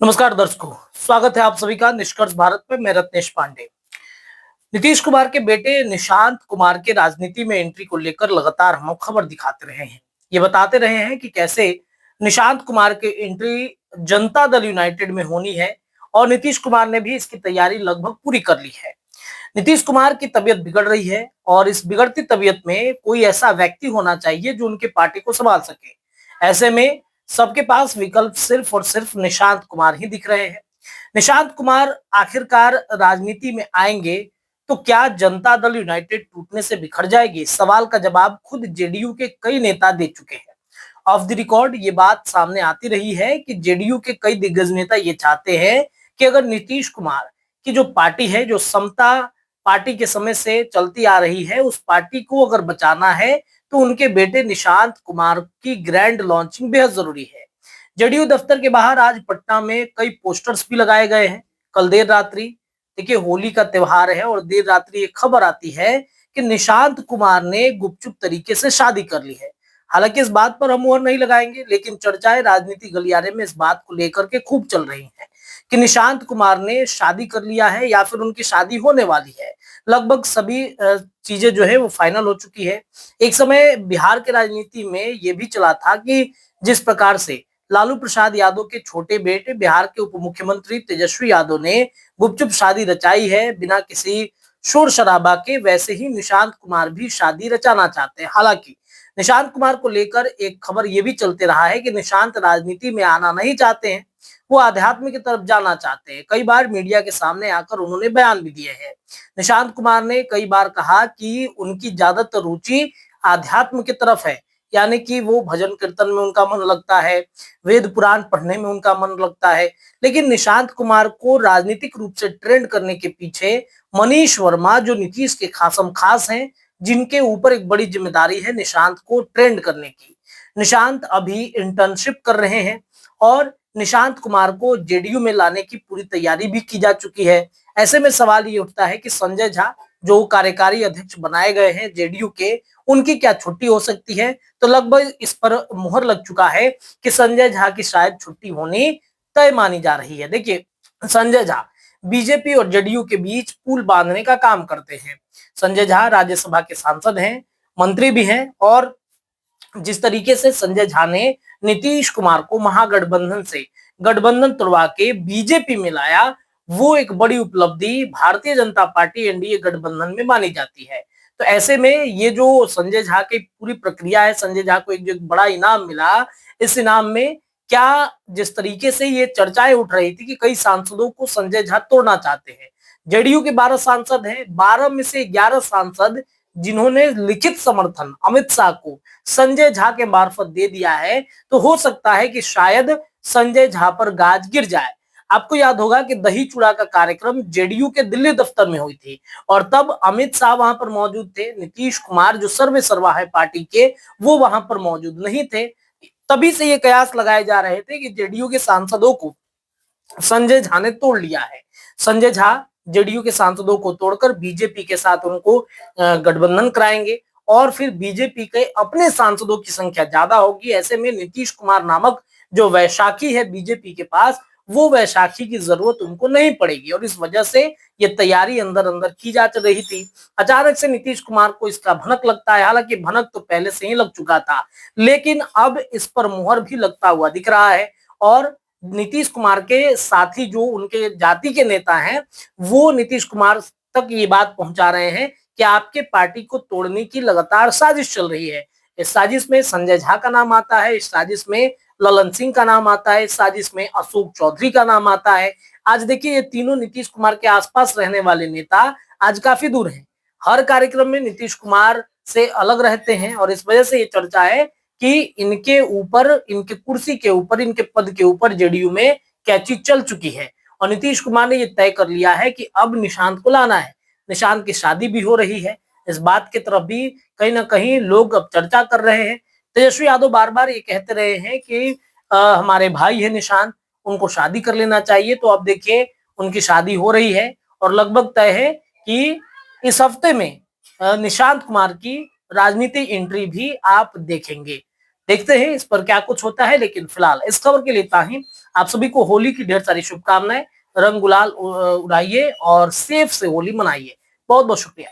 नमस्कार दर्शकों, स्वागत है आप सभी का निष्कर्ष भारत पे। मैं रत्नेश पांडे। नीतीश कुमार के बेटे निशांत कुमार के राजनीति में एंट्री को लेकर लगातार हम खबर दिखाते रहे हैं। ये बताते रहे हैं कि कैसे निशांत कुमार की एंट्री जनता दल यूनाइटेड में होनी है और नीतीश कुमार ने भी इसकी तैयारी लगभग पूरी कर ली है। नीतीश कुमार की तबीयत बिगड़ रही है और इस बिगड़ती तबीयत में कोई ऐसा व्यक्ति होना चाहिए जो उनकी पार्टी को संभाल सके। ऐसे में सबके पास विकल्प सिर्फ और सिर्फ निशांत कुमार ही दिख रहे हैं। निशांत कुमार आखिरकार राजनीति में आएंगे तो क्या जनता दल यूनाइटेड टूटने से बिखर जाएगी? इस सवाल का जवाब खुद जेडीयू के कई नेता दे चुके हैं। ऑफ द रिकॉर्ड ये बात सामने आती रही है कि जेडीयू के कई दिग्गज नेता ये चाहते हैं कि अगर नीतीश कुमार की जो पार्टी है, जो समता पार्टी के समय से चलती आ रही है, उस पार्टी को अगर बचाना है तो उनके बेटे निशांत कुमार की ग्रैंड लॉन्चिंग बेहद जरूरी है। जेडीयू दफ्तर के बाहर आज पटना में कई पोस्टर्स भी लगाए गए हैं। कल देर रात्रि, देखिए होली का त्योहार है और देर रात्रि एक खबर आती है कि निशांत कुमार ने गुपचुप तरीके से शादी कर ली है। हालांकि इस बात पर हम मुहर नहीं लगाएंगे, लेकिन चर्चाएं राजनीति गलियारे में इस बात को लेकर के खूब चल रही हैं कि निशांत कुमार ने शादी कर लिया है या फिर उनकी शादी होने वाली है। लगभग सभी चीजें जो है वो फाइनल हो चुकी है। एक समय बिहार के राजनीति में ये भी चला था कि जिस प्रकार से लालू प्रसाद यादव के छोटे बेटे बिहार के उप मुख्यमंत्री तेजस्वी यादव ने गुपचुप शादी रचाई है बिना किसी शोर शराबा के, वैसे ही निशांत कुमार भी शादी रचाना चाहते हैं। हालांकि निशांत कुमार को लेकर एक खबर ये भी चलते रहा है कि निशांत राजनीति में आना नहीं चाहते हैं, वो आध्यात्म की तरफ जाना चाहते हैं। कई बार मीडिया के सामने आकर उन्होंने बयान भी दिए हैं। निशांत कुमार ने कई बार कहा कि उनकी ज्यादातर रुचि आध्यात्म की तरफ है, यानी कि वो भजन कीर्तन में उनका मन लगता है, वेद पुराण पढ़ने में उनका मन लगता है। लेकिन निशांत कुमार को राजनीतिक रूप से ट्रेंड करने के पीछे मनीष वर्मा, जो नीतीश के खासम खास हैं, जिनके ऊपर एक बड़ी जिम्मेदारी है निशांत को ट्रेंड करने की। निशांत अभी इंटर्नशिप कर रहे हैं और निशांत कुमार को जेडीयू में लाने की पूरी तैयारी भी की जा चुकी है। ऐसे में सवाल ये उठता है कि संजय झा जो कार्यकारी अध्यक्ष बनाए गए हैं जेडीयू के, उनकी क्या छुट्टी हो सकती है? तो लगभग इस पर मुहर लग चुका है कि संजय झा की शायद छुट्टी होनी तय मानी जा रही है। देखिए, संजय झा बीजेपी और जेडीयू के बीच पुल बांधने का काम करते हैं। संजय झा राज्यसभा के सांसद हैं, मंत्री भी हैं और जिस तरीके से संजय झा ने नीतीश कुमार को महागठबंधन से गठबंधन तोड़वा के बीजेपी में लाया, वो एक बड़ी उपलब्धि भारतीय जनता पार्टी एनडीए गठबंधन में मानी जाती है। तो ऐसे में ये जो संजय झा की पूरी प्रक्रिया है, संजय झा को एक जो बड़ा इनाम मिला, इस इनाम में क्या जिस तरीके से ये चर्चाएं उठ रही थी कि कई सांसदों को संजय झा तोड़ना चाहते हैं। जेडीयू के 12 सांसद हैं, 12 में से 11 सांसद जिन्होंने लिखित समर्थन अमित शाह को संजय झा के मार्फत दे दिया है, तो हो सकता है कि शायद संजय झा पर गाज गिर जाए। आपको याद होगा कि दही चूड़ा का कार्यक्रम जेडीयू के दिल्ली दफ्तर में हुई थी और तब अमित शाह वहां पर मौजूद थे। नीतीश कुमार जो सर्वे सर्वा है पार्टी के, वो वहां पर मौजूद नहीं थे। तभी से ये कयास लगाए जा रहे थे कि जेडीयू के सांसदों को संजय झा ने तोड़ लिया है। संजय झा जेडीयू के सांसदों को तोड़कर बीजेपी के साथ उनको गठबंधन कराएंगे और फिर बीजेपी के अपने सांसदों की संख्या ज्यादा होगी। ऐसे में नीतीश कुमार नामक जो वैशाखी है बीजेपी के पास, वो वैशाखी की जरूरत उनको नहीं पड़ेगी और इस वजह से ये तैयारी अंदर अंदर की जा रही थी। अचानक से नीतीश कुमार को इसका भनक लगता है। हालांकि भनक तो पहले से ही लग चुका था, लेकिन अब इस पर मुहर भी लगता हुआ दिख रहा है और नीतीश कुमार के साथी जो उनके जाति के नेता हैं, वो नीतीश कुमार तक ये बात पहुंचा रहे हैं कि आपके पार्टी को तोड़ने की लगातार साजिश चल रही है। इस साजिश में संजय झा का नाम आता है, इस साजिश में ललन सिंह का नाम आता है, इस साजिश में अशोक चौधरी का नाम आता है। आज देखिए, ये तीनों नीतीश कुमार के आसपास रहने वाले नेता आज काफी दूर हैं। हर कार्यक्रम में नीतीश कुमार से अलग रहते हैं और इस वजह से ये चर्चा है कि इनके ऊपर, इनके कुर्सी के ऊपर, इनके पद के ऊपर जेडीयू में कैची चल चुकी है और नीतीश कुमार ने ये तय कर लिया है कि अब निशांत को लाना है। निशांत की शादी भी हो रही है, इस बात की तरफ भी कहीं ना कहीं लोग अब चर्चा कर रहे हैं। तेजस्वी यादव बार बार ये कहते रहे हैं कि हमारे भाई है निशांत, उनको शादी कर लेना चाहिए। तो अब देखिए, उनकी शादी हो रही है और लगभग तय है कि इस हफ्ते में निशांत कुमार की राजनीतिक एंट्री भी आप देखेंगे। देखते हैं इस पर क्या कुछ होता है, लेकिन फिलहाल इस खबर के लिए इतना ही। आप सभी को होली की ढेर सारी शुभकामनाएं। रंग गुलाल उड़ाइए और सेफ से होली मनाइए। बहुत बहुत शुक्रिया।